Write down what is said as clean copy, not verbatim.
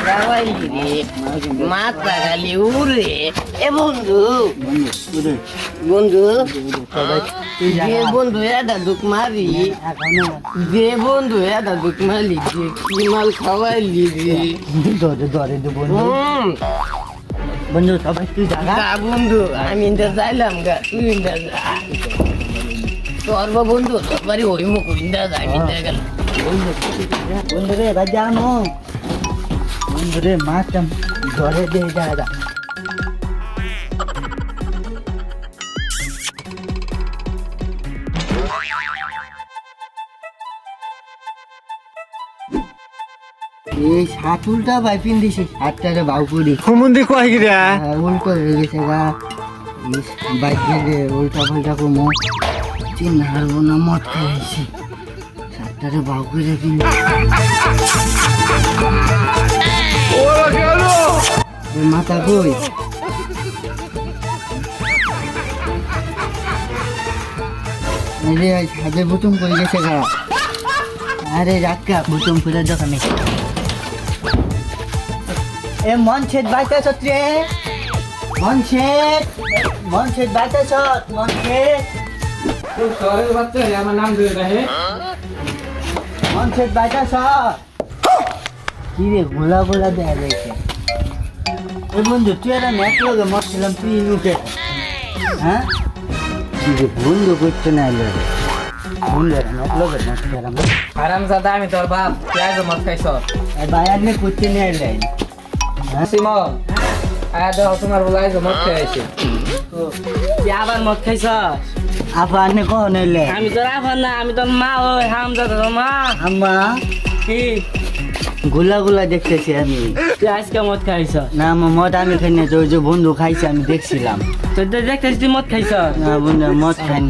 খাওয়াইলি রে মাথা খালি উড়ে এ বন্ধু বন্ধু যে বন্ধু এটা দুঃখ মারি যে বন্ধু এটা দুঃখ মারি যে কি মাল খাওয়াইলি রে বন্ধু সবাই তুই জায়গা গা বন্ধু আমি ইন্দা যাইলাম গা তুই ইন্দা যা তোর বা বন্ধু তোর বাড়ি ওই মুখ ইন্দা যা আমি ইন্দা গেলাম বন্ধু রে বাজানো বন্ধু রে মাছ ধরে দে জায়গা এই সাতুলটা ভাই পিন দিছি হাতটারে বাউ করি হুমুন্দি কয় গিরা উল্টো হয়ে গেছে গা বাইক দিয়ে উল্টা পাল্টা কমো চিন হারবো না মদ খাইছি সাতটারে বাউ করে পিন মাথা কই আরে ছাদে বুতুম করে গেছে গা আরে রাখা বুতুম করে দোকানে এ মনছেদ বাইতেছ রে মনছেদ বাইতেছ মনছেদ আমার নাম দিয়ে রাহে মনছেদ বাইতেছ কি রে গোলা গোলা দেয়া যাইছে এ বন্ধু তুই একটা ম্যাচ লগে মরছিলাম তুই লুকে হ্যাঁ কি রে বন্ধু করতে না এলো রে বন্ধু একটা ম্যাচ লগে মরছিলাম আরাম জাদা আমি তোর বাপ পেঁয়াজ মত খাইছ বাইর নে করতে না এলো সিমন আয়া দেখ তোমার বলাই মত খাইছে তুই আবার মদ খাইছ আবার নে কখন এলে আমি তোর আবার না আমি তোর মা ওই হাম দাদা তোর মা আম্মা কি গোলা গোলা দেখতেছি আমি তুই আজকে মদ খাইছ না আমার মদ আমি খাই না তোর যে বন্ধু খাইছে আমি দেখছিলাম তোর দেখতেছি তুই মদ খাইছ না বন্ধু মদ খাই